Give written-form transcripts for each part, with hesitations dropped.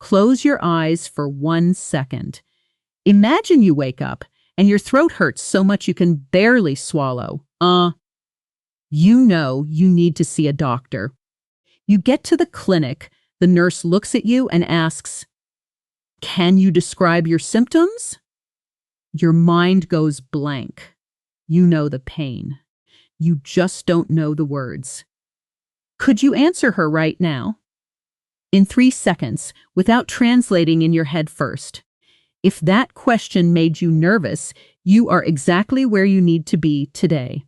Close your eyes for 1 second. Imagine you wake up and your throat hurts so much you can barely swallow. You know you need to see a doctor. You get to the clinic, the nurse looks at you and asks, "Can you describe your symptoms?" Your mind goes blank. You know the pain. You just don't know the words. Could you answer her right now? In 3 seconds, without translating in your head first. If that question made you nervous, you are exactly where you need to be today.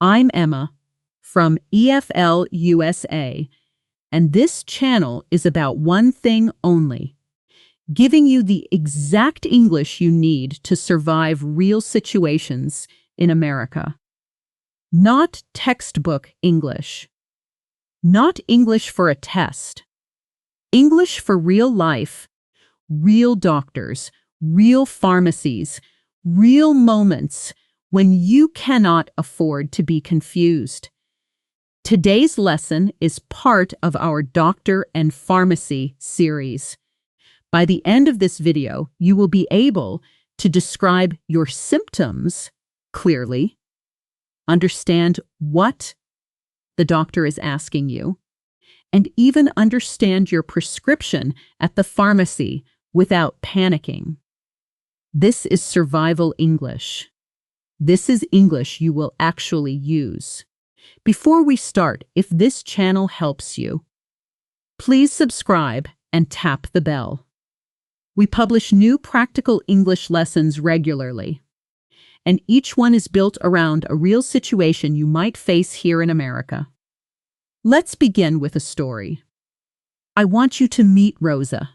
I'm Emma from EFL USA, and this channel is about one thing only: giving you the exact English you need to survive real situations in America. Not textbook English. Not English for a test. English for real life, real doctors, real pharmacies, real moments when you cannot afford to be confused. Today's lesson is part of our Doctor and Pharmacy series. By the end of this video, you will be able to describe your symptoms clearly, understand what the doctor is asking you, and even understand your prescription at the pharmacy without panicking. This is survival English. This is English you will actually use. Before we start, if this channel helps you, please subscribe and tap the bell. We publish new practical English lessons regularly, and each one is built around a real situation you might face here in America. Let's begin with a story. I want you to meet Rosa.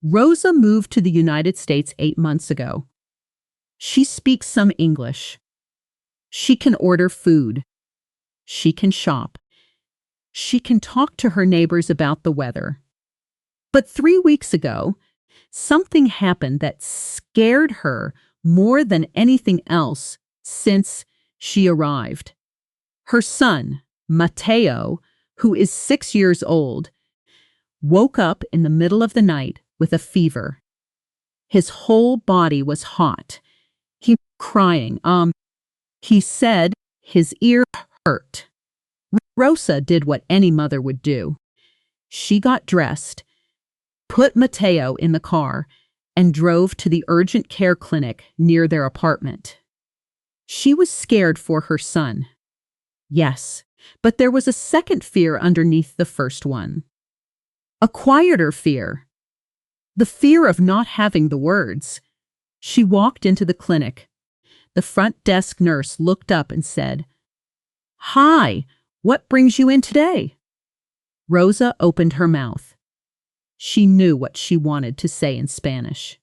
Rosa moved to the United States 8 months ago. She speaks some English. She can order food. She can shop. She can talk to her neighbors about the weather. But 3 weeks ago, something happened that scared her more than anything else since she arrived. Her son, Mateo, who is 6 years old, woke up in the middle of the night with a fever. His whole body was hot. He was crying. He said his ear hurt. Rosa did what any mother would do. She got dressed, put Mateo in the car, and drove to the urgent care clinic near their apartment. She was scared for her son. Yes, but there was a second fear underneath the first one. A quieter fear. The fear of not having the words. She walked into the clinic. The front desk nurse looked up and said, "Hi, what brings you in today?" Rosa opened her mouth. She knew what she wanted to say in Spanish.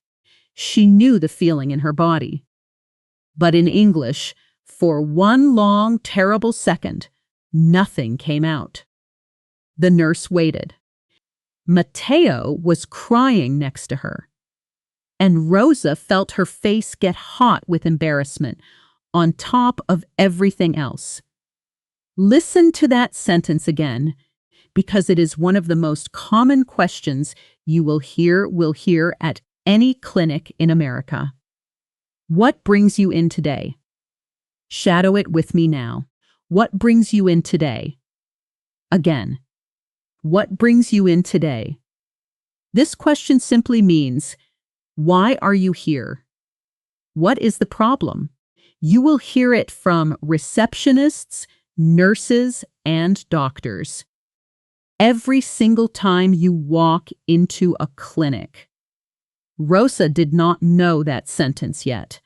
She knew the feeling in her body. But in English, for one long, terrible second, nothing came out. The nurse waited. Mateo was crying next to her, and Rosa felt her face get hot with embarrassment on top of everything else. Listen to that sentence again, because it is one of the most common questions you will hear at any clinic in America. What brings you in today? Shadow it with me now. What brings you in today? Again, what brings you in today? This question simply means, why are you here? What is the problem? You will hear it from receptionists, nurses, and doctors every single time you walk into a clinic. Rosa did not know that sentence yet.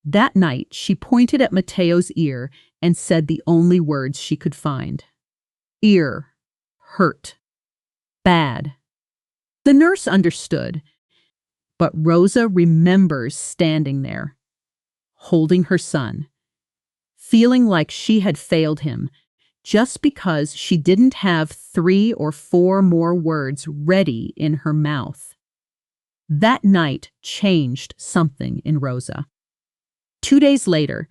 That night, she pointed at Mateo's ear and said the only words she could find. Ear, hurt, bad. The nurse understood, but Rosa remembers standing there, holding her son, feeling like she had failed him just because she didn't have 3 or 4 more words ready in her mouth. That night changed something in Rosa. 2 days later,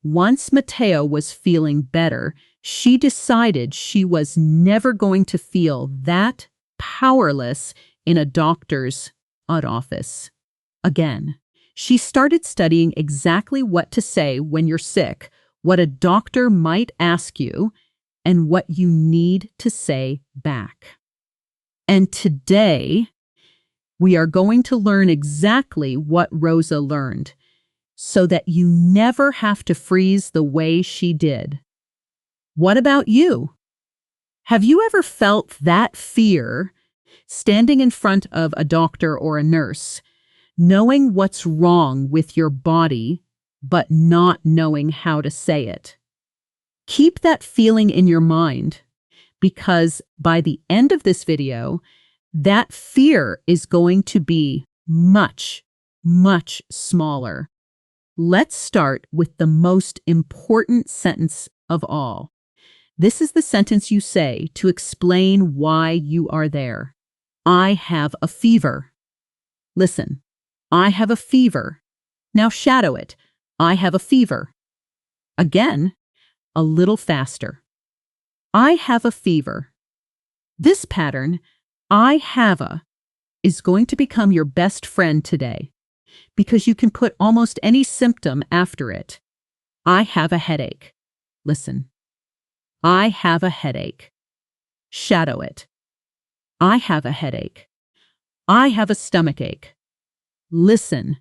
once Mateo was feeling better, she decided she was never going to feel that powerless in a doctor's office. Again, she started studying exactly what to say when you're sick, what a doctor might ask you, and what you need to say back. And today, we are going to learn exactly what Rosa learned, so that you never have to freeze the way she did. What about you? Have you ever felt that fear standing in front of a doctor or a nurse, knowing what's wrong with your body, but not knowing how to say it? Keep that feeling in your mind, because by the end of this video, that fear is going to be much, much smaller. Let's start with the most important sentence of all. This is the sentence you say to explain why you are there. I have a fever. Listen, I have a fever. Now shadow it. I have a fever. Again, a little faster. I have a fever. This pattern, I have a, is going to become your best friend today, because you can put almost any symptom after it. I have a headache. Listen. I have a headache. Shadow it. I have a headache. I have a stomachache. Listen.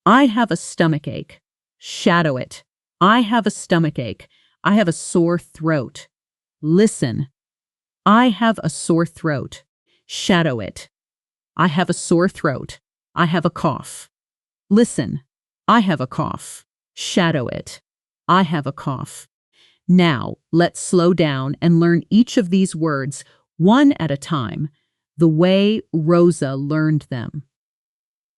I have a stomachache. Shadow it. I have a stomachache. I have a sore throat. Listen. I have a sore throat. Shadow it. I have a sore throat. I have a cough. Listen. I have a cough. Shadow it. I have a cough. Now, let's slow down and learn each of these words one at a time, the way Rosa learned them,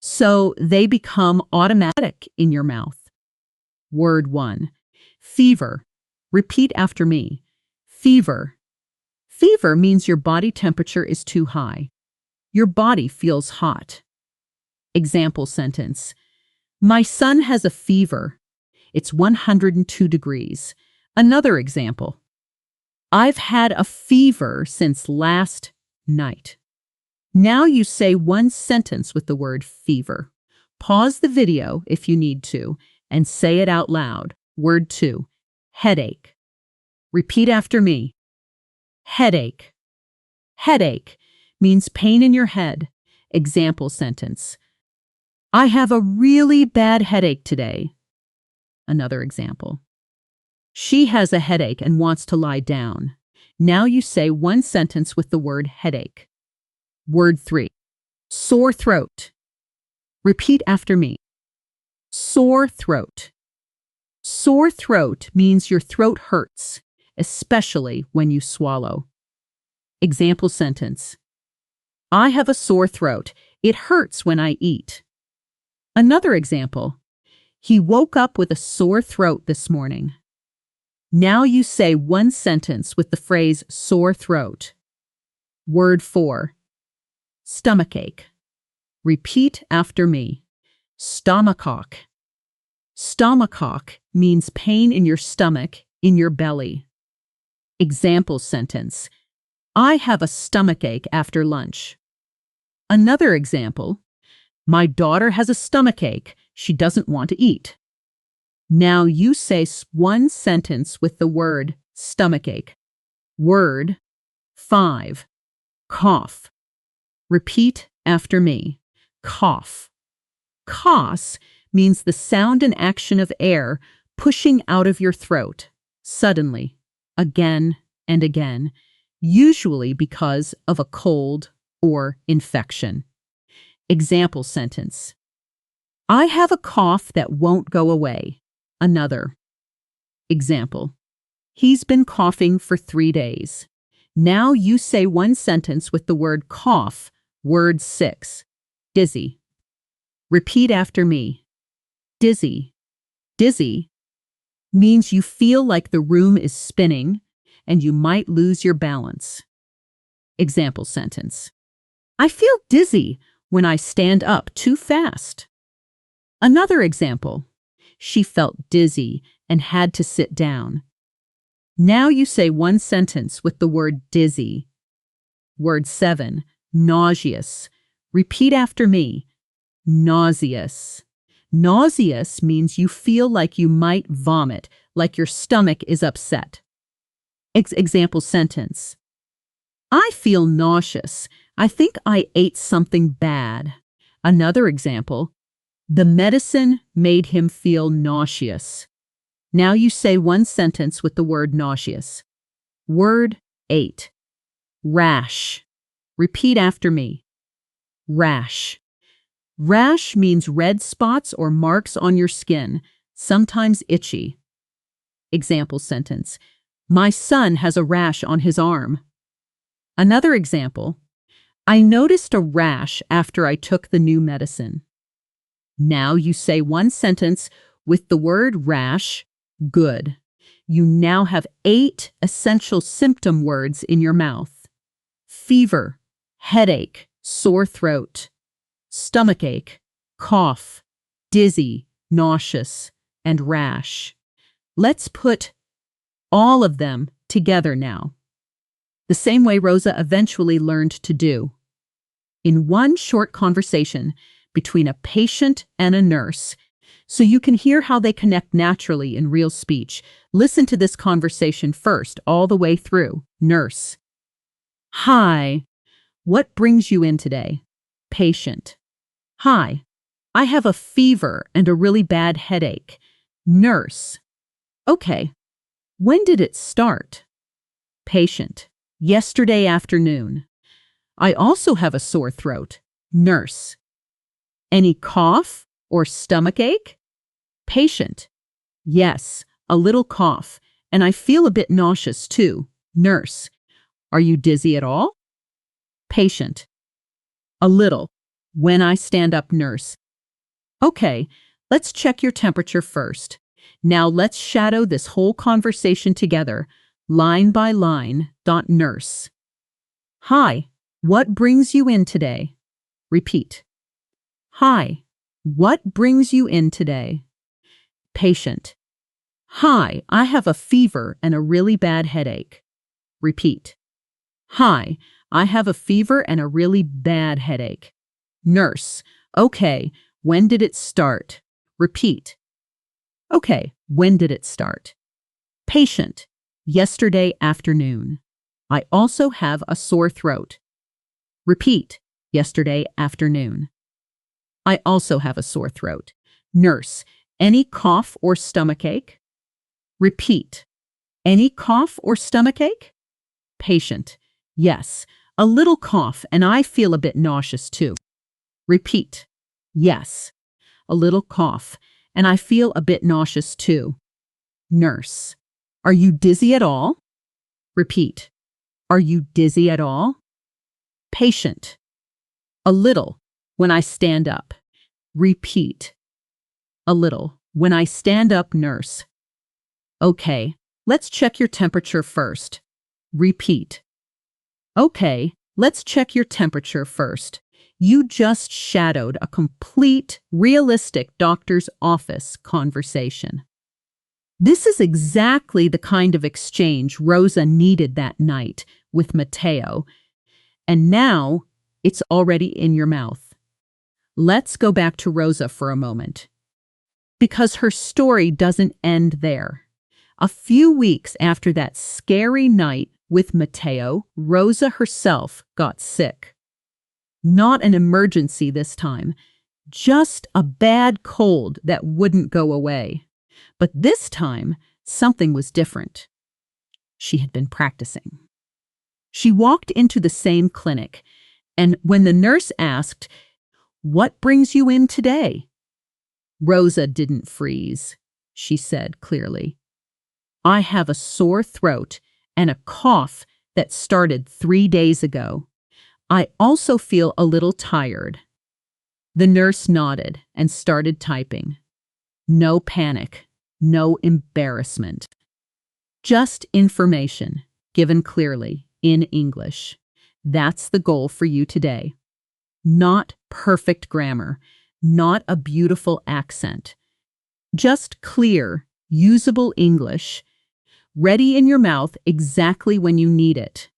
so they become automatic in your mouth. Word 1. Fever. Repeat after me. Fever. Fever means your body temperature is too high. Your body feels hot. Example sentence. My son has a fever. It's 102 degrees. Another example. I've had a fever since last night. Now you say one sentence with the word fever. Pause the video if you need to and say it out loud. Word 2. Headache. Repeat after me. Headache. Headache means pain in your head. Example sentence. I have a really bad headache today. Another example. She has a headache and wants to lie down. Now you say one sentence with the word headache. Word 3. Sore throat. Repeat after me. Sore throat. Sore throat means your throat hurts, especially when you swallow. Example sentence. I have a sore throat. It hurts when I eat. Another example. He woke up with a sore throat this morning. Now you say one sentence with the phrase sore throat. Word 4. Stomachache. Repeat after me. Stomachache. Stomachache means pain in your stomach, in your belly. Example sentence. I have a stomachache after lunch. Another example. My daughter has a stomachache. She doesn't want to eat. Now you say one sentence with the word stomachache. Word 5. Cough. Repeat after me. Cough. Cough means the sound and action of air pushing out of your throat, suddenly, again and again, usually because of a cold or infection. Example sentence. I have a cough that won't go away. Another example. He's been coughing for 3 days. Now you say one sentence with the word cough. Word 6. Dizzy. Repeat after me. Dizzy. Dizzy means you feel like the room is spinning and you might lose your balance. Example sentence. I feel dizzy when I stand up too fast. Another example. She felt dizzy and had to sit down. Now you say one sentence with the word dizzy. Word 7. Nauseous. Repeat after me. Nauseous. Nauseous means you feel like you might vomit, like your stomach is upset. Example sentence. I feel nauseous. I think I ate something bad. Another example. The medicine made him feel nauseous. Now you say one sentence with the word nauseous. Word 8. Rash. Repeat after me. Rash. Rash means red spots or marks on your skin, sometimes itchy. Example sentence. My son has a rash on his arm. Another example. I noticed a rash after I took the new medicine. Now you say one sentence with the word rash. Good. You now have 8 essential symptom words in your mouth. Fever, headache, sore throat, stomachache, cough, dizzy, nauseous, and rash. Let's put all of them together now, the same way Rosa eventually learned to do. In one short conversation between a patient and a nurse, so you can hear how they connect naturally in real speech. Listen to this conversation first, all the way through. Nurse. Hi, what brings you in today? Patient. Hi, I have a fever and a really bad headache. Nurse. Okay, when did it start? Patient. Yesterday afternoon. I also have a sore throat. Nurse. Any cough or stomachache? Patient. Yes, a little cough, and I feel a bit nauseous too. Nurse. Are you dizzy at all? Patient. A little. When I stand up, nurse. Okay, let's check your temperature first. Now let's shadow this whole conversation together, line by line. Nurse. Hi, what brings you in today? Repeat. Hi, what brings you in today? Patient. Hi, I have a fever and a really bad headache. Repeat. Hi, I have a fever and a really bad headache. Nurse. Okay, when did it start? Repeat. Okay, when did it start? Patient. Yesterday afternoon. I also have a sore throat. Repeat. Yesterday afternoon. I also have a sore throat. Nurse. Any cough or stomachache? Repeat. Any cough or stomachache? Patient. Yes, a little cough, and I feel a bit nauseous too. Repeat. Yes, a little cough, and I feel a bit nauseous too. Nurse. Are you dizzy at all? Repeat. Are you dizzy at all? Patient. A little, when I stand up. Repeat. A little, when I stand up, nurse. Okay, let's check your temperature first. Repeat. Okay, let's check your temperature first. You just shadowed a complete, realistic doctor's office conversation. This is exactly the kind of exchange Rosa needed that night with Matteo, and now it's already in your mouth. Let's go back to Rosa for a moment, because her story doesn't end there. A few weeks after that scary night with Matteo, Rosa herself got sick. Not an emergency this time, just a bad cold that wouldn't go away. But this time, something was different. She had been practicing. She walked into the same clinic, and when the nurse asked, "What brings you in today?" Rosa didn't freeze. She said clearly, "I have a sore throat and a cough that started 3 days ago. I also feel a little tired." The nurse nodded and started typing. No panic, no embarrassment. Just information, given clearly, in English. That's the goal for you today. Not perfect grammar, not a beautiful accent. Just clear, usable English, ready in your mouth exactly when you need it.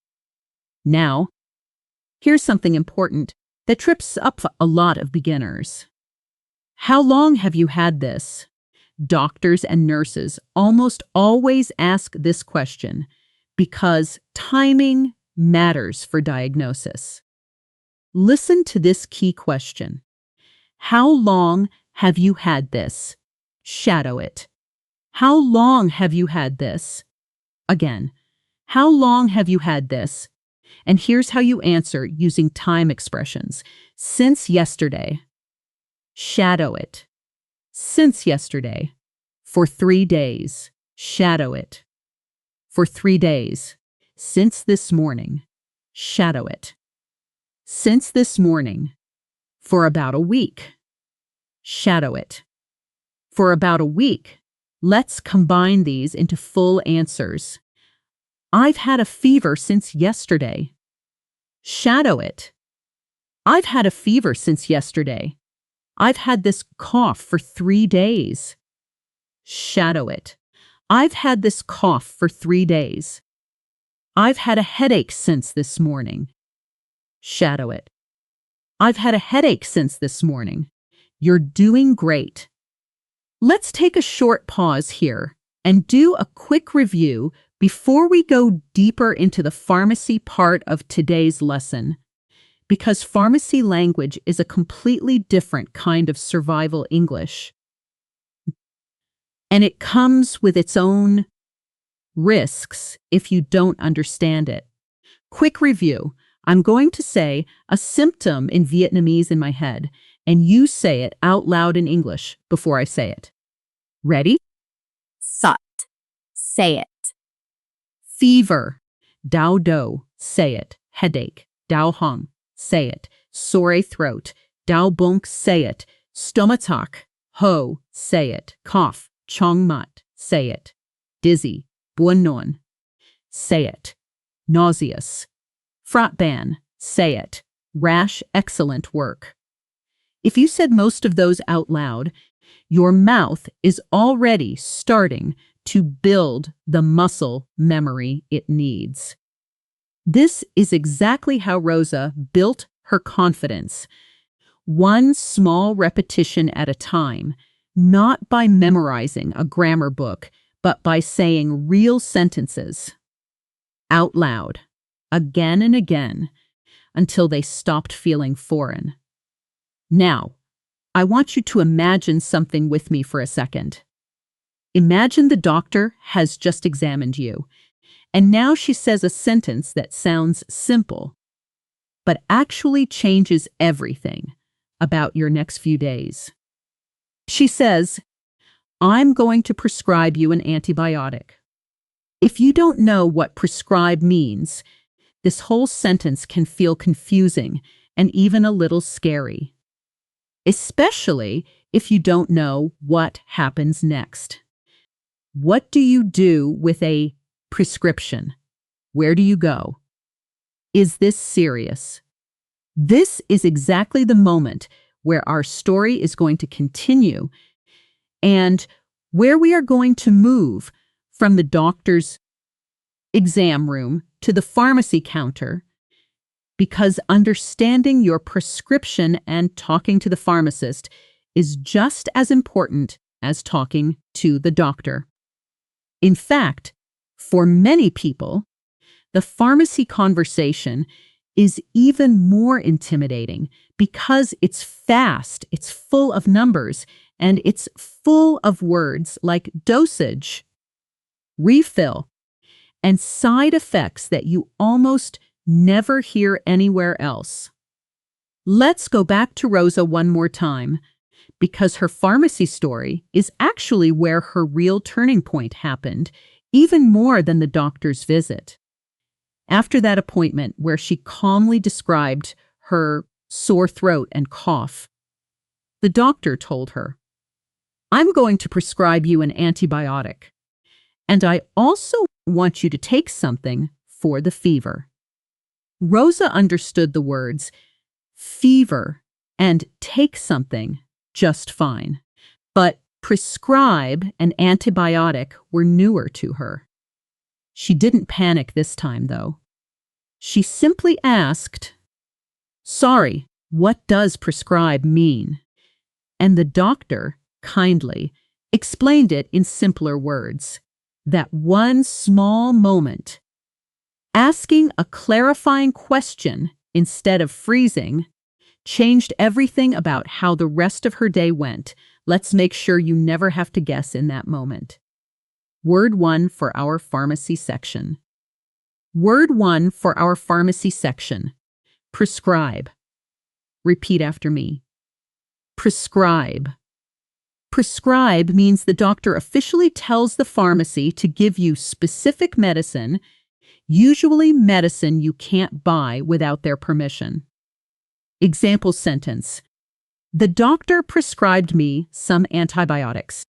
Now, here's something important. that trips up a lot of beginners. How long have you had this? Doctors and nurses almost always ask this question because timing matters for diagnosis. Listen to this key question. How long have you had this? Shadow it. How long have you had this? Again, how long have you had this? And here's how you answer using time expressions. Since yesterday. Shadow it. Since yesterday. For 3 days. Shadow it. For 3 days. Since this morning. Shadow it. Since this morning. For about a week. Shadow it. For about a week. Let's combine these into full answers. I've had a fever since yesterday. Shadow it. I've had a fever since yesterday. I've had this cough for 3 days. Shadow it. I've had this cough for 3 days. I've had a headache since this morning. Shadow it. I've had a headache since this morning. You're doing great. Let's take a short pause here and do a quick review before we go deeper into the pharmacy part of today's lesson, because pharmacy language is a completely different kind of survival English. And it comes with its own risks if you don't understand it. Quick review. I'm going to say a symptom in Vietnamese in my head, and you say it out loud in English before I say it. Ready? Sot. Say it. Fever. Đau đầu. Say it. Headache. Đau họng. Say it. Sore throat. Đau bụng. Say it. Stomachache. Ho. Say it. Cough. Chong mat. Say it. Dizzy. Buồn nôn. Say it. Nauseous. Frot ban. Say it. Rash. Excellent work. If you said most of those out loud, your mouth is already starting to build the muscle memory it needs. This is exactly how Rosa built her confidence, one small repetition at a time, not by memorizing a grammar book, but by saying real sentences out loud, again and again, until they stopped feeling foreign. Now, I want you to imagine something with me for a second. Imagine the doctor has just examined you, and now she says a sentence that sounds simple, but actually changes everything about your next few days. She says, I'm going to prescribe you an antibiotic. If you don't know what prescribe means, this whole sentence can feel confusing and even a little scary, especially if you don't know what happens next. What do you do with a prescription? Where do you go? Is this serious? This is exactly the moment where our story is going to continue and where we are going to move from the doctor's exam room to the pharmacy counter, because understanding your prescription and talking to the pharmacist is just as important as talking to the doctor. In fact, for many people, the pharmacy conversation is even more intimidating because it's fast, it's full of numbers, and it's full of words like dosage, refill, and side effects that you almost never hear anywhere else. Let's go back to Rosa one more time, because her pharmacy story is actually where her real turning point happened, even more than the doctor's visit. After that appointment where she calmly described her sore throat and cough, the doctor told her, I'm going to prescribe you an antibiotic, and I also want you to take something for the fever. Rosa understood the words fever and take something just fine, but prescribe an antibiotic were newer to her. She didn't panic this time, though. She simply asked, Sorry, What does prescribe mean? And the doctor, kindly, explained it in simpler words. That one small moment, asking a clarifying question instead of freezing, changed everything about how the rest of her day went. Let's make sure you never have to guess in that moment. Word 1 for our pharmacy section. Word 1 for our pharmacy section. Prescribe. Repeat after me. Prescribe. Prescribe means the doctor officially tells the pharmacy to give you specific medicine, usually medicine you can't buy without their permission. Example sentence. The doctor prescribed me some antibiotics.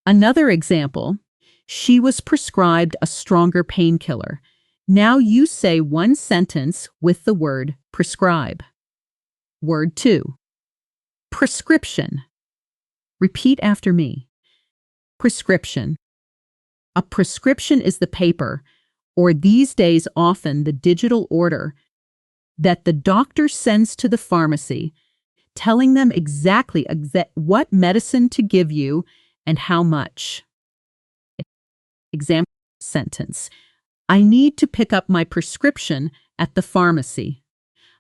Another example. She was prescribed a stronger painkiller. Now you say one sentence with the word prescribe. Word 2. Prescription. Repeat after me. Prescription. A prescription is the paper, or these days often the digital order, that the doctor sends to the pharmacy, telling them exactly what medicine to give you and how much. Example sentence. I need to pick up my prescription at the pharmacy.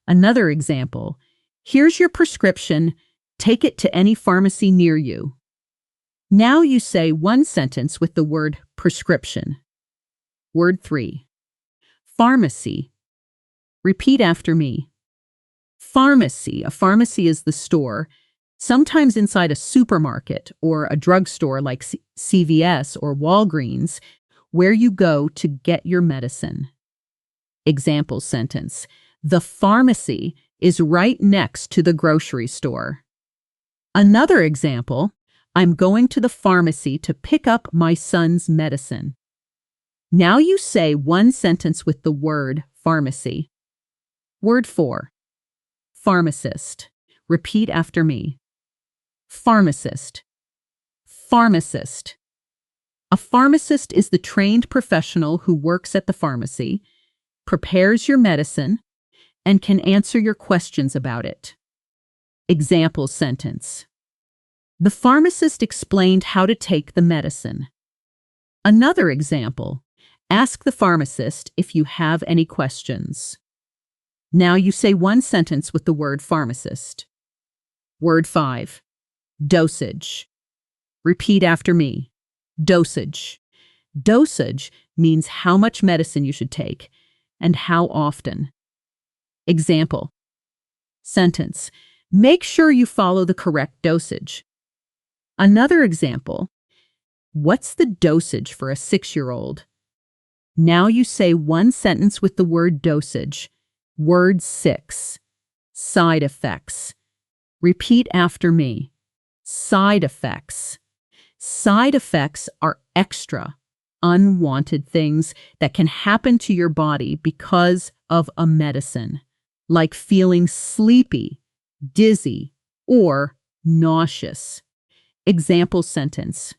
Another example. Here's your prescription. Take it to any pharmacy near you. Now you say one sentence with the word prescription. Word 3. Pharmacy. Repeat after me. Pharmacy. A pharmacy is the store, sometimes inside a supermarket or a drugstore like CVS or Walgreens, where you go to get your medicine. Example sentence. The pharmacy is right next to the grocery store. Another example. I'm going to the pharmacy to pick up my son's medicine. Now you say one sentence with the word pharmacy. Word 4. Pharmacist. Repeat after me. Pharmacist. Pharmacist. A pharmacist is the trained professional who works at the pharmacy, prepares your medicine, and can answer your questions about it. Example sentence. The pharmacist explained how to take the medicine. Another example. Ask the pharmacist if you have any questions. Now you say one sentence with the word pharmacist. Word 5. Dosage. Repeat after me. Dosage. Dosage means how much medicine you should take and how often. Example. Sentence. Make sure you follow the correct dosage. Another example. What's the dosage for a 6-year-old? Now you say one sentence with the word dosage. Word 6. Side effects. Repeat after me. Side effects. Side effects are extra, unwanted things that can happen to your body because of a medicine, like feeling sleepy, dizzy, or nauseous. Example sentence.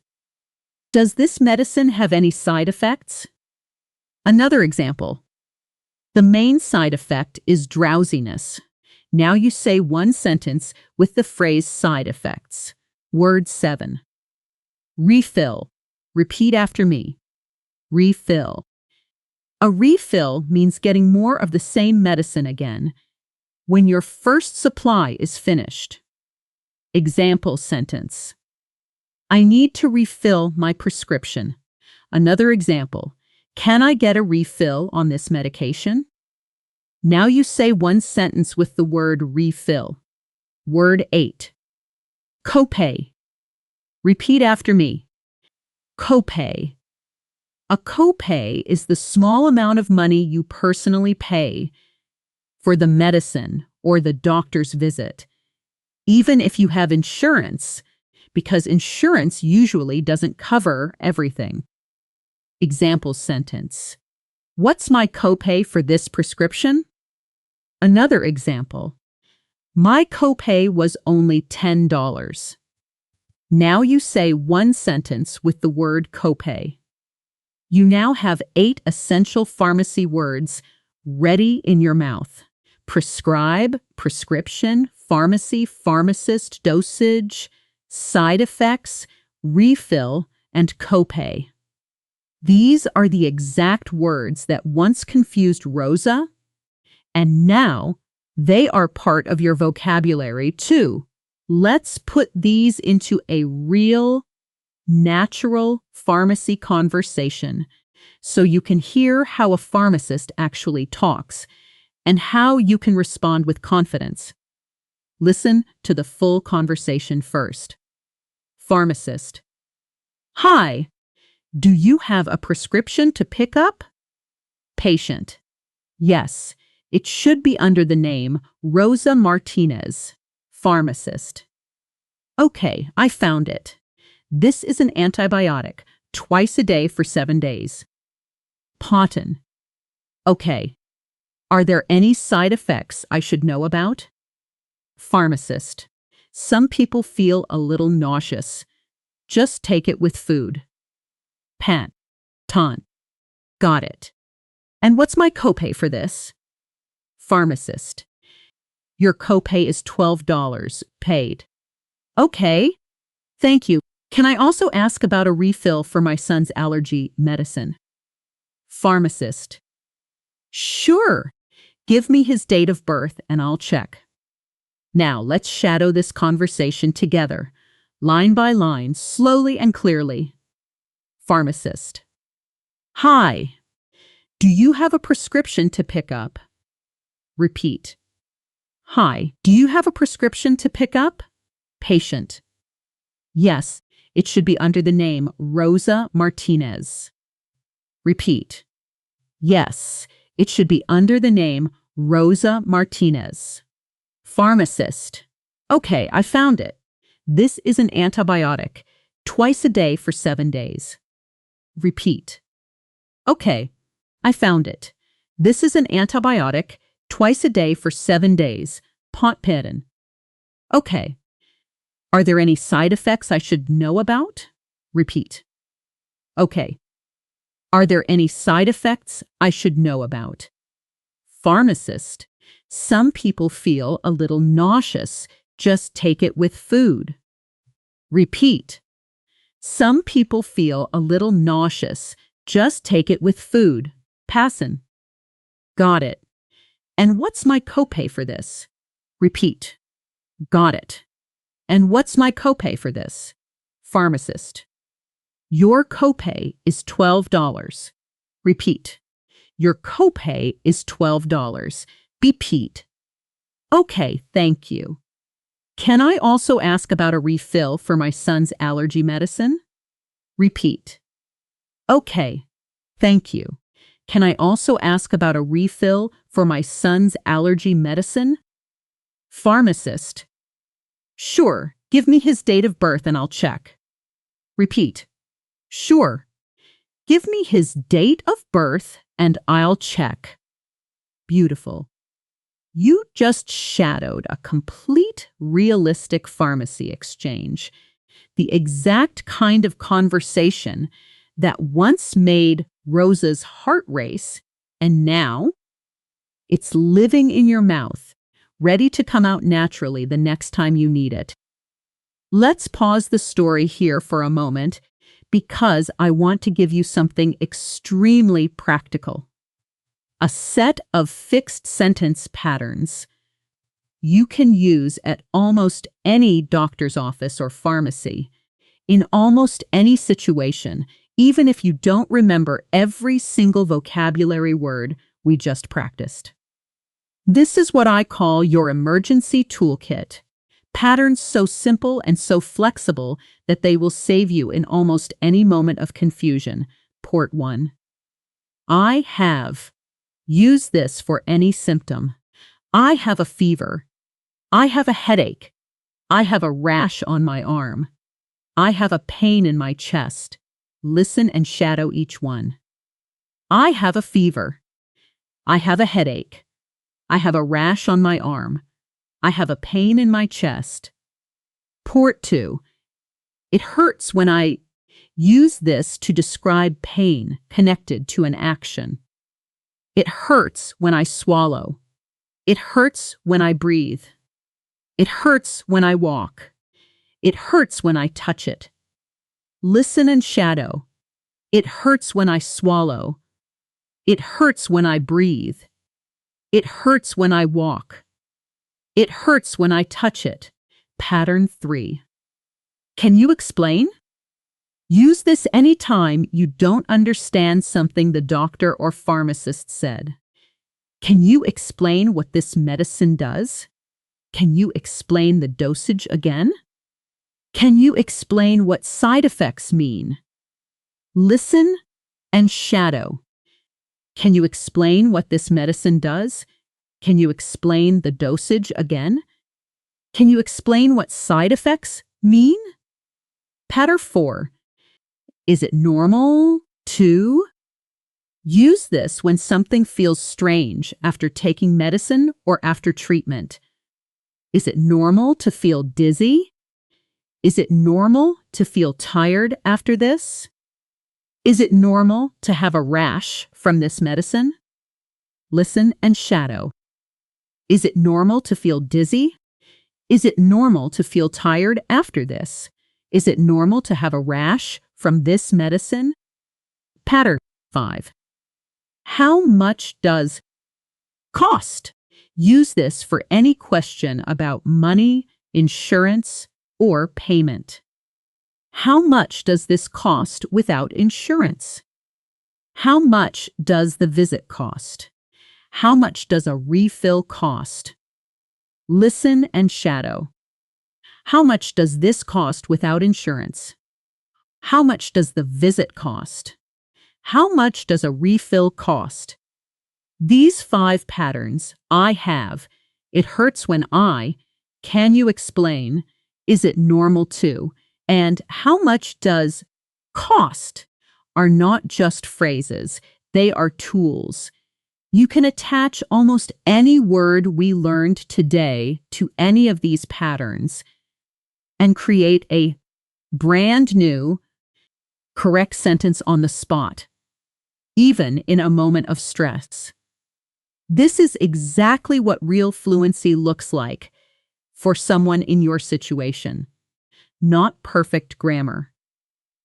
Does this medicine have any side effects? Another example. The main side effect is drowsiness. Now you say one sentence with the phrase side effects. Word 7. Refill. Repeat after me. Refill. A refill means getting more of the same medicine again when your first supply is finished. Example sentence. I need to refill my prescription. Another example. Can I get a refill on this medication? Now you say one sentence with the word refill. Word 8. Copay. Repeat after me. Copay. A copay is the small amount of money you personally pay for the medicine or the doctor's visit, even if you have insurance, because insurance usually doesn't cover everything. Example sentence. What's my copay for this prescription? Another example. My copay was only $10. Now you say one sentence with the word copay. You now have 8 essential pharmacy words ready in your mouth. prescribe, prescription, pharmacy, pharmacist, dosage, side effects, refill, and copay. These are the exact words that once confused Rosa, and now they are part of your vocabulary too. Let's put these into a real, natural pharmacy conversation so you can hear how a pharmacist actually talks and how you can respond with confidence. Listen to the full conversation first. Pharmacist: Hi, do you have a prescription to pick up? Patient: Yes, it should be under the name Rosa Martinez. Pharmacist: Okay, I found it. This is an antibiotic, twice a day for 7 days. Potin: Okay. Are there any side effects I should know about? Pharmacist: Some people feel a little nauseous. Just take it with food. Pan: Ton: Got it. And what's my copay for this? Pharmacist: Your copay is $12, paid. Okay, thank you. Can I also ask about a refill for my son's allergy medicine? Pharmacist: Sure. Give me his date of birth and I'll check. Now let's shadow this conversation together, line by line, slowly and clearly. Pharmacist: Hi. Do you have a prescription to pick up? Repeat. Hi. Do you have a prescription to pick up? Patient: Yes, it should be under the name Rosa Martinez. Repeat. Yes, it should be under the name Rosa Martinez. Pharmacist: Okay, I found it. This is an antibiotic, twice a day for 7 days. Repeat. Okay, I found it. This is an antibiotic, twice a day for 7 days. Potpeden. Okay. Are there any side effects I should know about? Repeat. Okay. Are there any side effects I should know about? Pharmacist: Some people feel a little nauseous. Just take it with food. Repeat. Some people feel a little nauseous. Just take it with food. Passen. Got it. And what's my copay for this? Repeat. Got it. And what's my copay for this? Pharmacist: Your copay is $12. Repeat. Your copay is $12. Repeat. Okay, thank you. Can I also ask about a refill for my son's allergy medicine? Repeat. Okay, thank you. Can I also ask about a refill for my son's allergy medicine? Pharmacist: Sure, give me his date of birth and I'll check. Repeat. Sure. Give me his date of birth and I'll check. Beautiful. You just shadowed a complete, realistic pharmacy exchange, the exact kind of conversation that once made Rosa's heart race, and now it's living in your mouth, ready to come out naturally the next time you need it. Let's pause the story here for a moment because I want to give you something extremely practical. A set of fixed sentence patterns you can use at almost any doctor's office or pharmacy, in almost any situation, even if you don't remember every single vocabulary word we just practiced. This is what I call your emergency toolkit. Patterns so simple and so flexible that they will save you in almost any moment of confusion. Port 1. I have. Use this for any symptom. I have a fever. I have a headache. I have a rash on my arm. I have a pain in my chest. Listen and shadow each one. I have a fever. I have a headache. I have a rash on my arm. I have a pain in my chest. Port 2. It hurts when I use this to describe pain connected to an action. It hurts when I swallow. It hurts when I breathe. It hurts when I walk. It hurts when I touch it. Listen and shadow. It hurts when I swallow. It hurts when I breathe. It hurts when I walk. It hurts when I touch it. Pattern 3. Can you explain? Use this anytime you don't understand something the doctor or pharmacist said. Can you explain what this medicine does? Can you explain the dosage again? Can you explain what side effects mean? Listen and shadow. Can you explain what this medicine does? Can you explain the dosage again? Can you explain what side effects mean? Pattern 4. Is it normal to? Use this when something feels strange after taking medicine or after treatment. Is it normal to feel dizzy? Is it normal to feel tired after this? Is it normal to have a rash from this medicine? Listen and shadow. Is it normal to feel dizzy? Is it normal to feel tired after this? Is it normal to have a rash from this medicine? Pattern 5. How much does cost? Use this for any question about money, insurance, or payment. How much does this cost without insurance? How much does the visit cost? How much does a refill cost? Listen and shadow. How much does this cost without insurance? How much does the visit cost? How much does a refill cost? These 5 patterns I have. It hurts when I. Can you explain? Is it normal to? And how much does cost are not just phrases. They are tools. You can attach almost any word we learned today to any of these patterns and create a brand new, correct sentence on the spot, even in a moment of stress. This is exactly what real fluency looks like for someone in your situation. Not perfect grammar.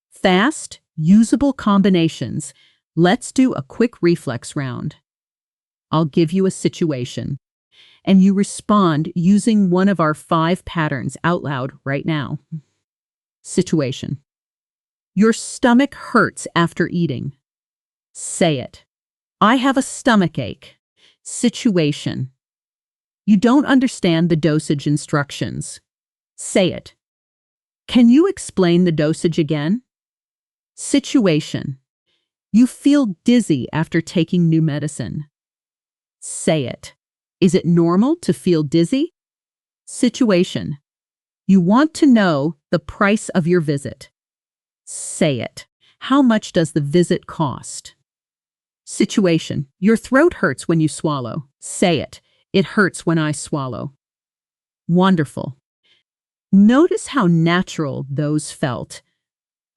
Fast, usable combinations. Let's do a quick reflex round. I'll give you a situation, and you respond using one of our 5 patterns out loud right now. Situation. Your stomach hurts after eating. Say it. I have a stomach ache. Situation. You don't understand the dosage instructions. Say it. Can you explain the dosage again? Situation. You feel dizzy after taking new medicine. Say it. Is it normal to feel dizzy? Situation. You want to know the price of your visit. Say it. How much does the visit cost? Situation. Your throat hurts when you swallow. Say it. It hurts when I swallow. Wonderful. Notice how natural those felt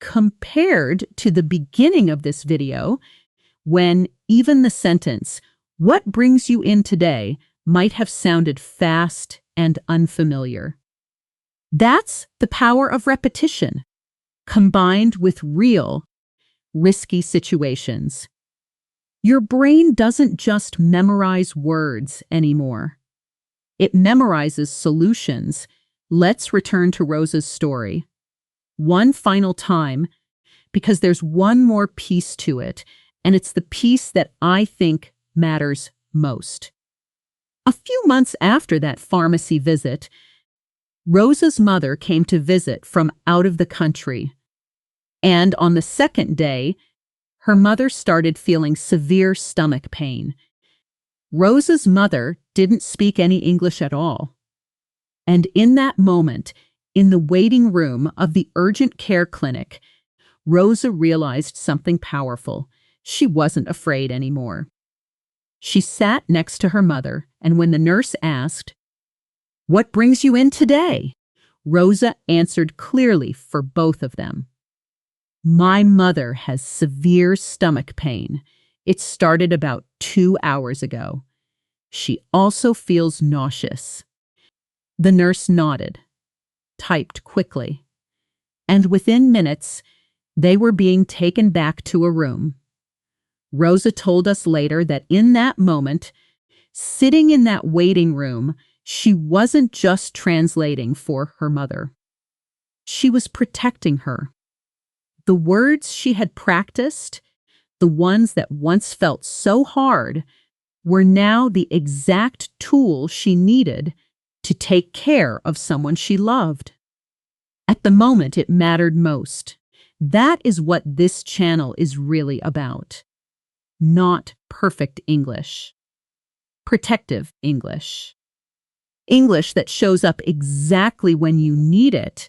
compared to the beginning of this video, when even the sentence, "What brings you in today?" might have sounded fast and unfamiliar. That's the power of repetition, combined with real, risky situations. Your brain doesn't just memorize words anymore. It memorizes solutions. Let's return to Rosa's story. One final time, because there's one more piece to it, and it's the piece that I think matters most. A few months after that pharmacy visit, Rosa's mother came to visit from out of the country. And on the second day, her mother started feeling severe stomach pain. Rosa's mother didn't speak any English at all. And in that moment, in the waiting room of the urgent care clinic, Rosa realized something powerful. She wasn't afraid anymore. She sat next to her mother, and when the nurse asked, "What brings you in today?" Rosa answered clearly for both of them. "My mother has severe stomach pain. It started about 2 hours ago. She also feels nauseous. The nurse nodded, typed quickly, and within minutes, they were being taken back to a room. Rosa told us later that in that moment, sitting in that waiting room, she wasn't just translating for her mother. She was protecting her. The words she had practiced, the ones that once felt so hard, were now the exact tool she needed to take care of someone she loved. At the moment it mattered most. That is what this channel is really about. Not perfect English. Protective English. English that shows up exactly when you need it,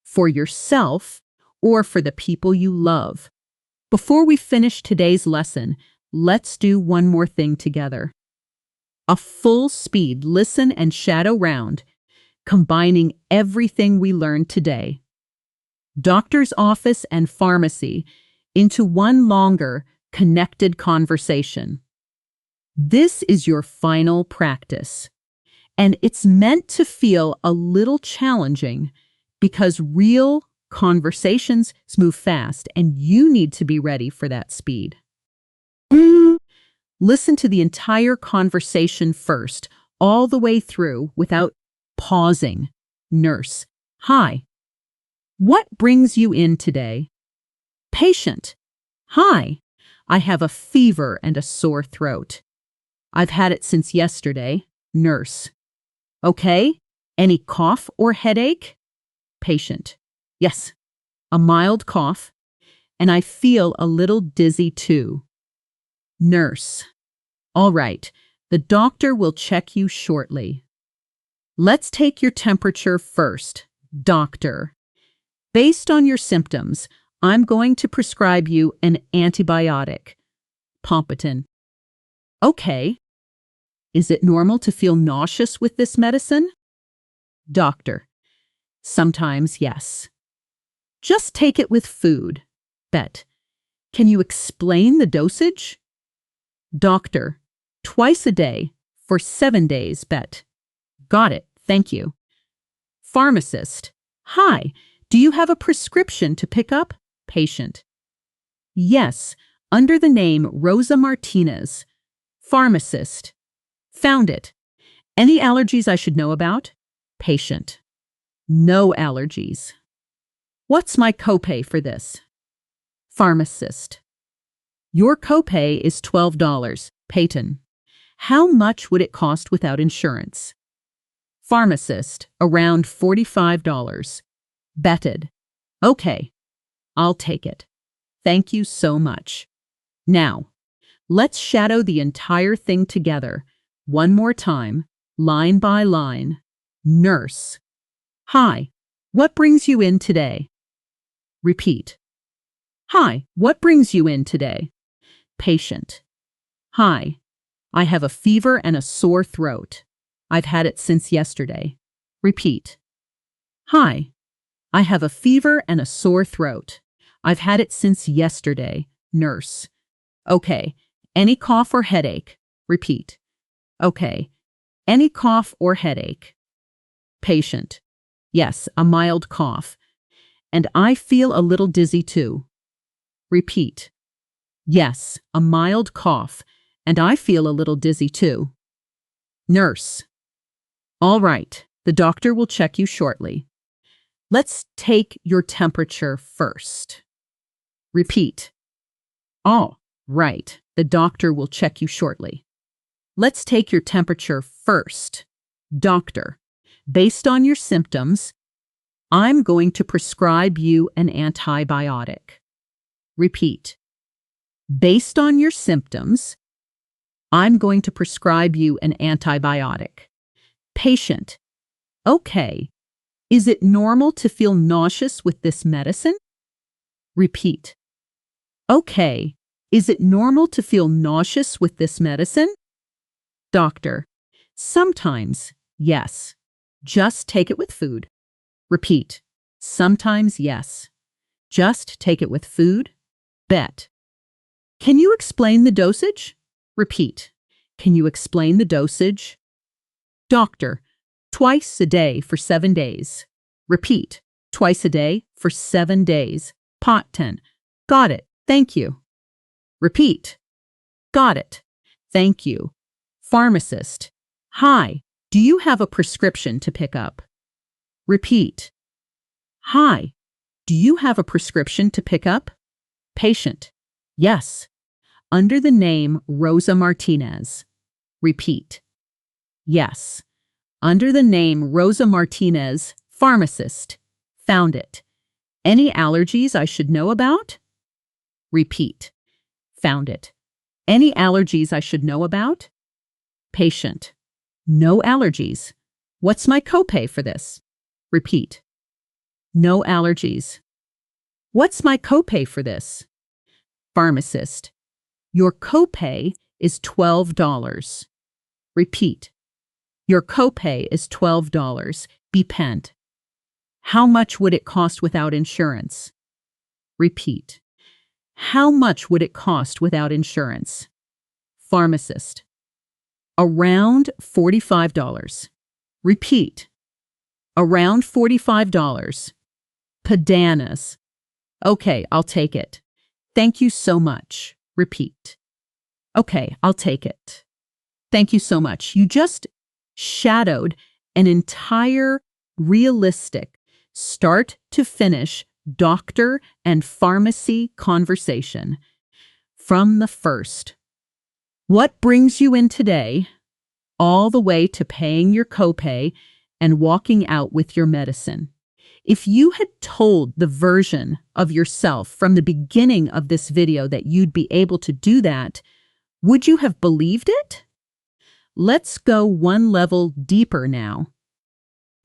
for yourself or for the people you love. Before we finish today's lesson, let's do one more thing together. A full speed listen and shadow round, combining everything we learned today. Doctor's office and pharmacy into one longer, connected conversation. This is your final practice, and it's meant to feel a little challenging because real conversations move fast and you need to be ready for that speed. Listen to the entire conversation first, all the way through without pausing. Nurse: Hi. What brings you in today? Patient: Hi. I have a fever and a sore throat. I've had it since yesterday. Nurse: Okay. Any cough or headache? Patient: Yes. A mild cough, and I feel a little dizzy too. Nurse: All right. The doctor will check you shortly. Let's take your temperature first. Doctor: Based on your symptoms, I'm going to prescribe you an antibiotic. Pompitan: Okay. Is it normal to feel nauseous with this medicine? Doctor: Sometimes, yes. Just take it with food. Bet: Can you explain the dosage? Doctor: Twice a day for 7 days. Bet: Got it. Thank you. Pharmacist: Hi. Do you have a prescription to pick up? Patient: Yes, under the name Rosa Martinez. Pharmacist: Found it. Any allergies I should know about? Patient: No allergies. What's my copay for this? Pharmacist: Your copay is $12. Peyton: How much would it cost without insurance? Pharmacist: Around $45. Betted: Okay, I'll take it. Thank you so much. Now, let's shadow the entire thing together. One more time, line by line. Nurse: Hi. What brings you in today? Repeat. Hi. What brings you in today? Patient: Hi. I have a fever and a sore throat. I've had it since yesterday. Repeat. Hi. I have a fever and a sore throat. I've had it since yesterday. Nurse: Okay. Any cough or headache? Repeat. Okay. Any cough or headache? Patient: Yes, a mild cough. And I feel a little dizzy too. Repeat. Yes, a mild cough. And I feel a little dizzy too. Nurse: All right. The doctor will check you shortly. Let's take your temperature first. Repeat. All right. The doctor will check you shortly. Let's take your temperature first. Doctor: Based on your symptoms, I'm going to prescribe you an antibiotic. Repeat. Based on your symptoms, I'm going to prescribe you an antibiotic. Patient: Okay. Is it normal to feel nauseous with this medicine? Repeat. Okay. Is it normal to feel nauseous with this medicine? Doctor: Sometimes, yes. Just take it with food. Repeat. Sometimes, yes. Just take it with food. Bet: Can you explain the dosage? Repeat. Can you explain the dosage? Doctor, twice a day for 7 days. Repeat, twice a day for 7 days. Pot 10. Got it. Thank you. Repeat. Got it. Thank you. Pharmacist. Hi, do you have a prescription to pick up? Repeat. Hi, do you have a prescription to pick up? Patient. Yes. Under the name Rosa Martinez. Repeat. Yes. Under the name Rosa Martinez, pharmacist. Found it. Any allergies I should know about? Repeat. Found it. Any allergies I should know about? Patient. No allergies. What's my copay for this? Repeat. No allergies. What's my copay for this? Pharmacist. Your copay is $12. Repeat. Your copay is $12. Be pent. How much would it cost without insurance? Repeat. How much would it cost without insurance? Pharmacist. Around $45. Repeat. Around $45. Pedanas. Okay, I'll take it. Thank you so much. Repeat. Okay, I'll take it. Thank you so much. You just shadowed an entire realistic start to finish doctor and pharmacy conversation from the first. What brings you in today, all the way to paying your copay and walking out with your medicine. If you had told the version of yourself from the beginning of this video that you'd be able to do that, would you have believed it? Let's go one level deeper now.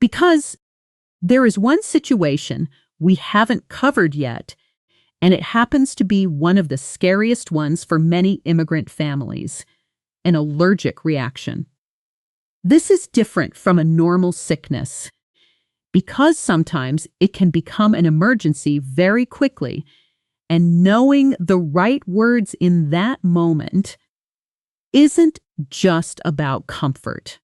Because there is one situation we haven't covered yet, and it happens to be one of the scariest ones for many immigrant families: an allergic reaction. This is different from a normal sickness, because sometimes it can become an emergency very quickly, and knowing the right words in that moment isn't just about comfort.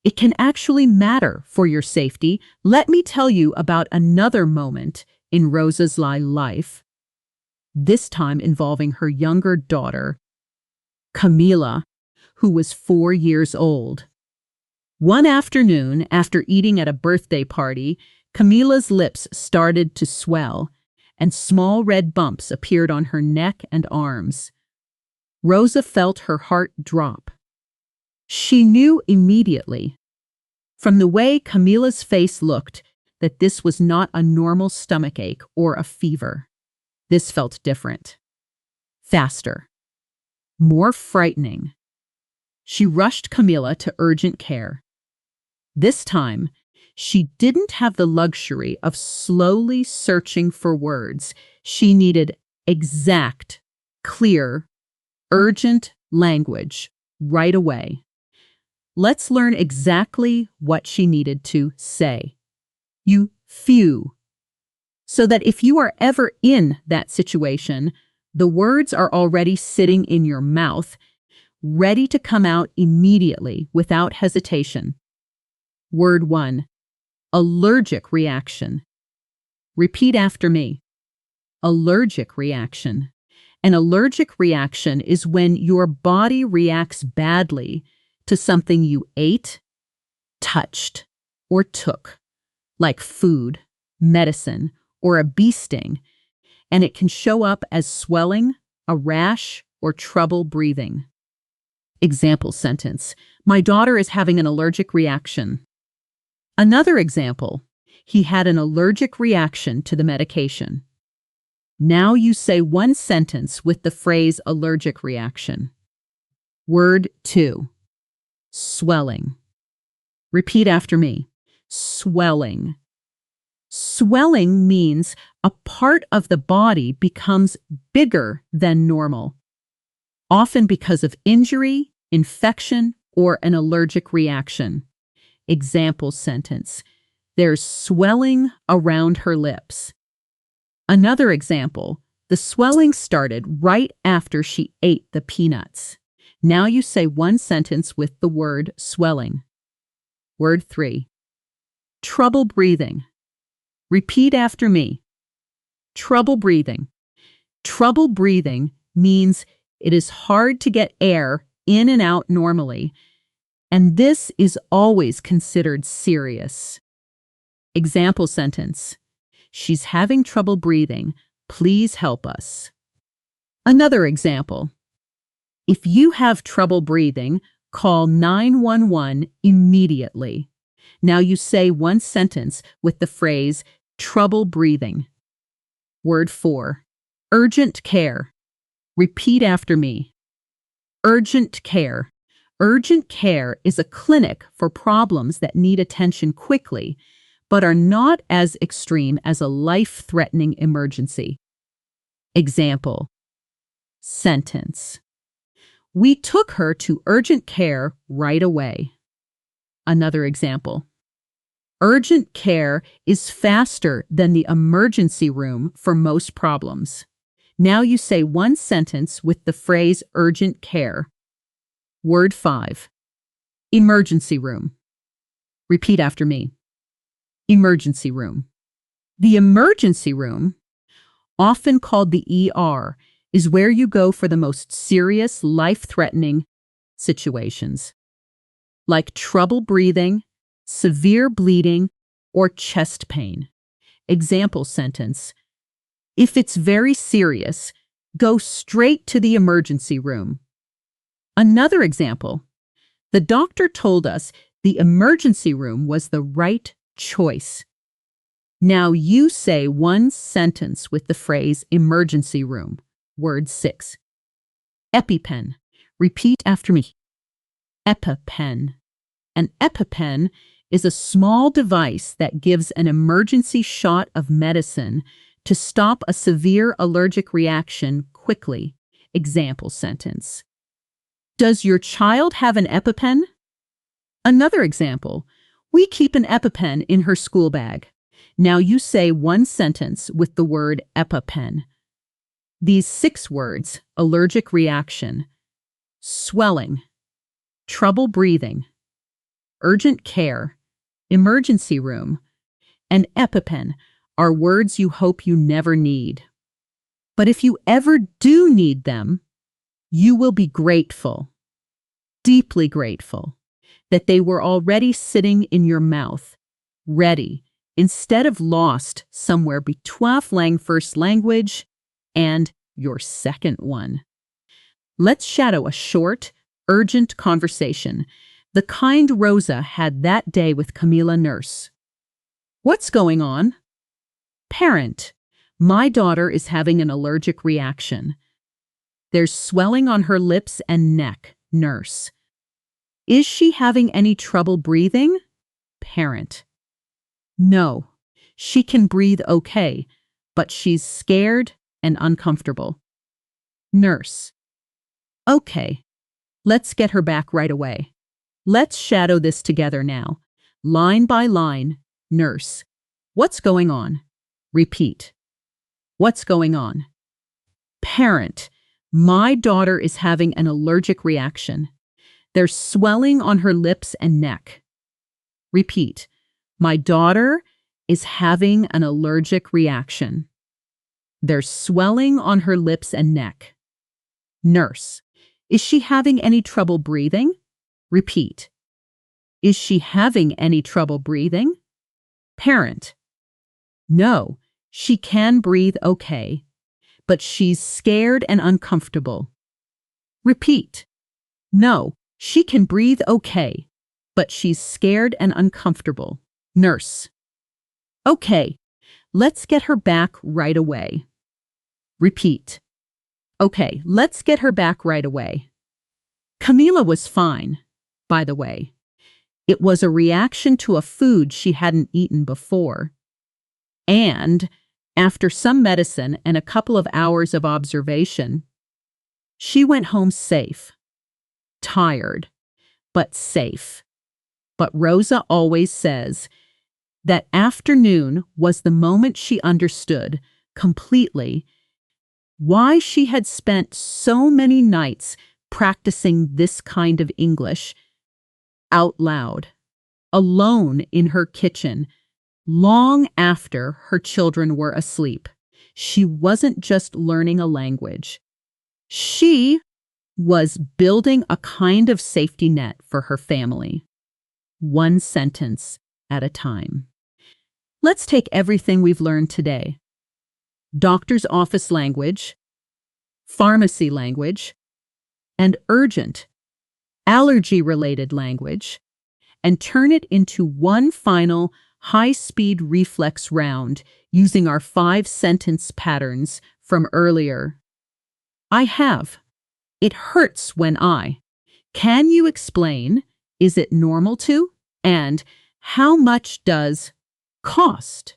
It can actually matter for your safety. Let me tell you about another moment in Rosa's life, this time involving her younger daughter, Camila, who was 4 years old. One afternoon, after eating at a birthday party, Camila's lips started to swell, and small red bumps appeared on her neck and arms. Rosa felt her heart drop. She knew immediately, from the way Camila's face looked, that this was not a normal stomachache or a fever. This felt different, faster, more frightening. She rushed Camila to urgent care. This time, she didn't have the luxury of slowly searching for words. She needed exact, clear, urgent language right away. Let's learn exactly what she needed to say. You few. So that if you are ever in that situation, the words are already sitting in your mouth, ready to come out immediately without hesitation. Word 1. Allergic reaction. Repeat after me. Allergic reaction. An allergic reaction is when your body reacts badly to something you ate, touched, or took, like food, medicine, or a bee sting, and it can show up as swelling, a rash, or trouble breathing. Example sentence: my daughter is having an allergic reaction. Another example: he had an allergic reaction to the medication. Now you say one sentence with the phrase allergic reaction. Word 2. Swelling. Repeat after me. Swelling. Swelling means a part of the body becomes bigger than normal, often because of injury, infection, or an allergic reaction. Example sentence: there's swelling around her lips. Another example: the swelling started right after she ate the peanuts. Now you say one sentence with the word swelling. Word 3. Trouble breathing. Repeat after me. Trouble breathing. Trouble breathing means it is hard to get air in and out normally, and this is always considered serious. Example sentence. She's having trouble breathing. Please help us. Another example. If you have trouble breathing, call 911 immediately. Now you say one sentence with the phrase trouble breathing. Word 4. Urgent care. Repeat after me. Urgent care. Urgent care is a clinic for problems that need attention quickly, but are not as extreme as a life-threatening emergency. Example. Sentence. We took her to urgent care right away. Another example. Urgent care is faster than the emergency room for most problems. Now you say one sentence with the phrase urgent care. Word 5. Emergency room. Repeat after me. Emergency room. The emergency room, often called the ER, is where you go for the most serious, life-threatening situations, like trouble breathing, severe bleeding, or chest pain. Example sentence. If it's very serious, go straight to the emergency room. Another example. The doctor told us the emergency room was the right choice. Now you say one sentence with the phrase emergency room. Word 6. EpiPen. Repeat after me. EpiPen. An EpiPen is a small device that gives an emergency shot of medicine to stop a severe allergic reaction quickly. Example sentence. Does your child have an EpiPen? Another example. We keep an EpiPen in her school bag. Now you say one sentence with the word EpiPen. These 6 words, allergic reaction, swelling, trouble breathing, urgent care, emergency room, and EpiPen are words you hope you never need. But if you ever do need them, you will be grateful, deeply grateful, that they were already sitting in your mouth, ready, instead of lost somewhere between first language and your second one. Let's shadow a short, urgent conversation, the kind Rosa had that day with Camila nurse. What's going on? Parent, my daughter is having an allergic reaction. There's swelling on her lips and neck. Nurse. Is she having any trouble breathing? Parent. No, she can breathe okay, but she's scared and uncomfortable. Nurse. Okay, let's get her back right away. Let's shadow this together now. Line by line. Nurse. What's going on? Repeat. What's going on? Parent. My daughter is having an allergic reaction. There's swelling on her lips and neck. Repeat. My daughter is having an allergic reaction. There's swelling on her lips and neck. Nurse. Is she having any trouble breathing? Repeat. Is she having any trouble breathing? Parent. No, she can breathe okay, but she's scared and uncomfortable. Repeat. No, she can breathe okay, but she's scared and uncomfortable. Nurse. Okay, let's get her back right away. Repeat. Okay, let's get her back right away. Camila was fine, by the way. It was a reaction to a food she hadn't eaten before. And, after some medicine and a couple of hours of observation, she went home safe. Tired, but safe. But Rosa always says that afternoon was the moment she understood completely why she had spent so many nights practicing this kind of English out loud, alone in her kitchen, long after her children were asleep. She wasn't just learning a language. She was building a kind of safety net for her family, one sentence at a time. Let's take everything we've learned today: doctor's office language, pharmacy language, and urgent, allergy-related language, and turn it into one final high-speed reflex round using our 5-sentence patterns from earlier. I have. It hurts when I. Can you explain? Is it normal to? And how much does cost?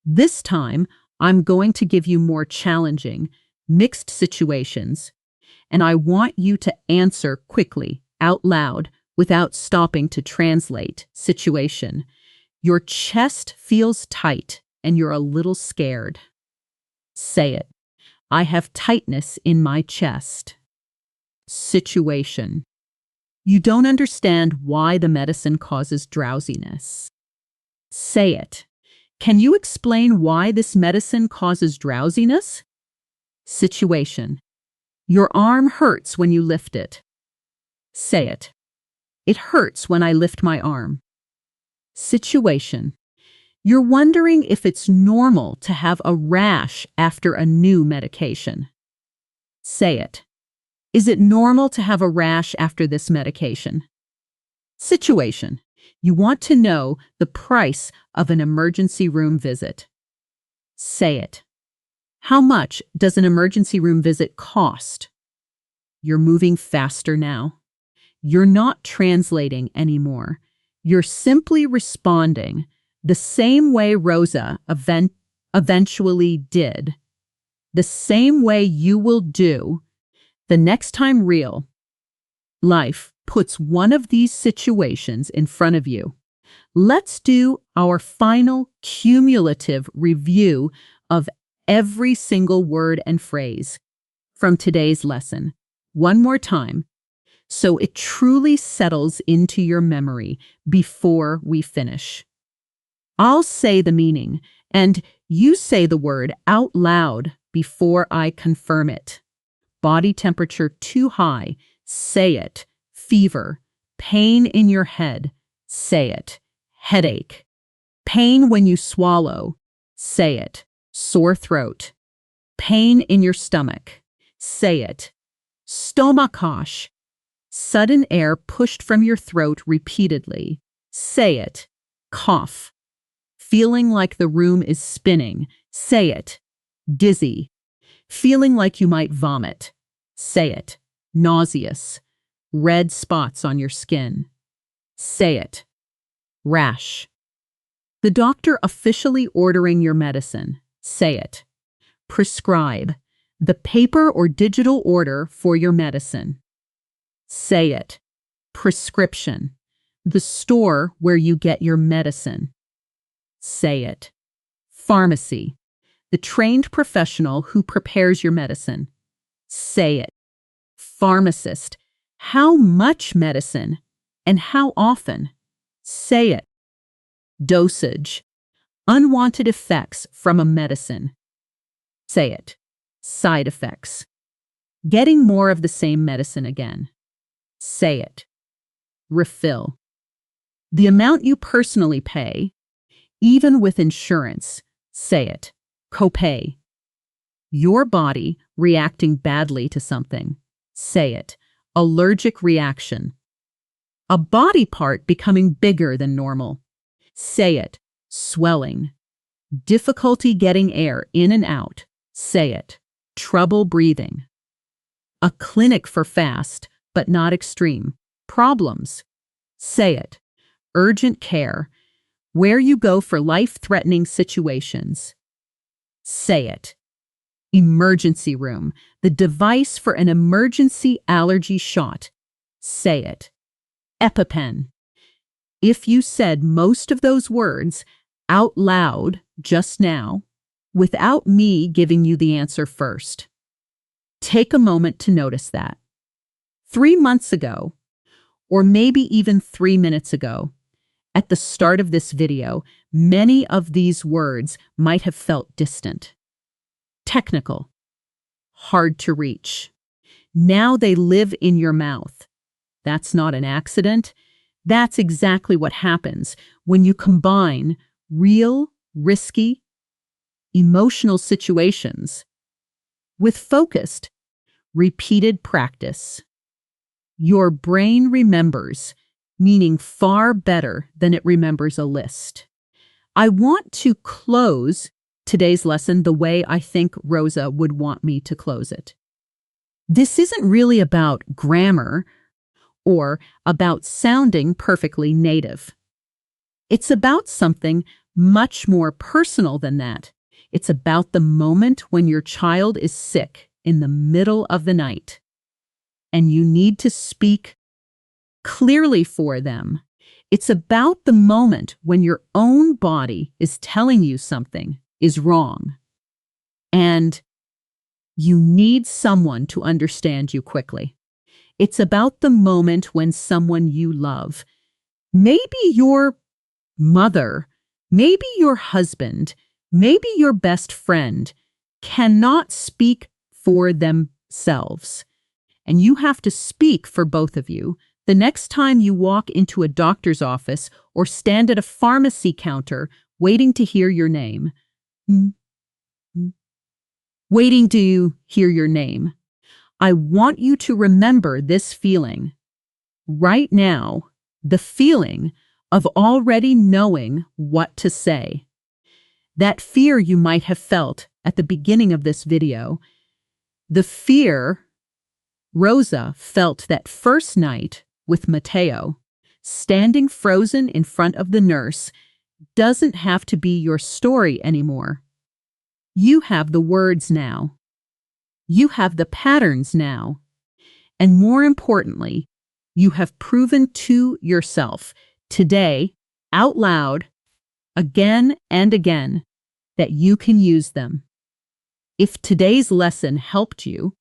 This time, I'm going to give you more challenging, mixed situations, and I want you to answer quickly, out loud, without stopping to translate. Situation: your chest feels tight and you're a little scared. Say it. I have tightness in my chest. Situation: you don't understand why the medicine causes drowsiness. Say it. Can you explain why this medicine causes drowsiness? Situation: your arm hurts when you lift it. Say it. It hurts when I lift my arm. Situation: you're wondering if it's normal to have a rash after a new medication. Say it. Is it normal to have a rash after this medication? Situation: you want to know the price of an emergency room visit. Say it. How much does an emergency room visit cost? You're moving faster now. You're not translating anymore. You're simply responding the same way Rosa eventually did, the same way you will do the next time real life puts one of these situations in front of you. Let's do our final cumulative review of every single word and phrase from today's lesson one more time, so it truly settles into your memory before we finish. I'll say the meaning, and you say the word out loud before I confirm it. Body temperature too high. Say it. Fever. Pain in your head. Say it. Headache. Pain when you swallow. Say it. Sore throat. Pain in your stomach. Say it. Stomachache. Sudden air pushed from your throat repeatedly. Say it. Cough. Feeling like the room is spinning. Say it. Dizzy. Feeling like you might vomit. Say it. Nauseous. Red spots on your skin. Say it. Rash. The doctor officially ordering your medicine. Say it. Prescribe. The paper or digital order for your medicine. Say it. Prescription. The store where you get your medicine. Say it. Pharmacy. The trained professional who prepares your medicine. Say it. Pharmacist. How much medicine and how often? Say it. Dosage. Unwanted effects from a medicine. Say it. Side effects. Getting more of the same medicine again. Say it. Refill. The amount you personally pay, even with insurance. Say it. Copay. Your body reacting badly to something. Say it. Allergic reaction. A body part becoming bigger than normal. Say it. Swelling. Difficulty getting air in and out. Say it. Trouble breathing. A clinic for fast, but not extreme, problems. Say it. Urgent care. Where you go for life-threatening situations. Say it. Emergency room. The device for an emergency allergy shot. Say it. EpiPen. If you said most of those words out loud just now, without me giving you the answer first, take a moment to notice that. 3 months ago, or maybe even 3 minutes ago, at the start of this video, many of these words might have felt distant, technical, hard to reach. Now they live in your mouth. That's not an accident. That's exactly what happens when you combine real, risky, emotional situations with focused, repeated practice. Your brain remembers, meaning far better than it remembers a list. I want to close today's lesson the way I think Rosa would want me to close it. This isn't really about grammar or about sounding perfectly native. It's about something much more personal than that. It's about the moment when your child is sick in the middle of the night and you need to speak clearly for them. It's about the moment when your own body is telling you something is wrong and you need someone to understand you quickly. It's about the moment when someone you love, maybe your mother, maybe your husband, maybe your best friend, cannot speak for themselves. And you have to speak for both of you the next time you walk into a doctor's office or stand at a pharmacy counter waiting to hear your name. Waiting to hear your name. I want you to remember this feeling. Right now, the feeling of already knowing what to say. That fear you might have felt at the beginning of this video. The fear Rosa felt that first night with Mateo, standing frozen in front of the nurse, doesn't have to be your story anymore. You have the words now. You have the patterns now. And more importantly, you have proven to yourself today, out loud, again and again, that you can use them. If today's lesson helped you,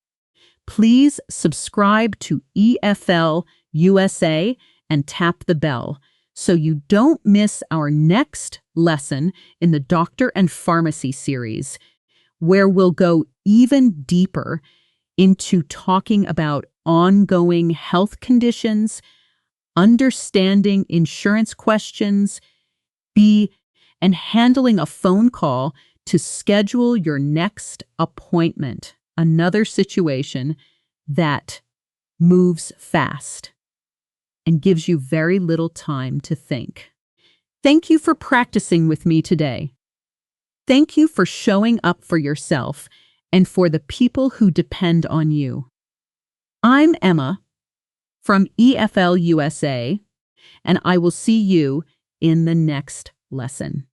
please subscribe to EFL USA and tap the bell so you don't miss our next lesson in the Doctor and Pharmacy series, where we'll go even deeper into talking about ongoing health conditions, understanding insurance questions, and handling a phone call to schedule your next appointment. Another situation that moves fast and gives you very little time to think. Thank you for practicing with me today. Thank you for showing up for yourself and for the people who depend on you. I'm Emma from EFL USA, and I will see you in the next lesson.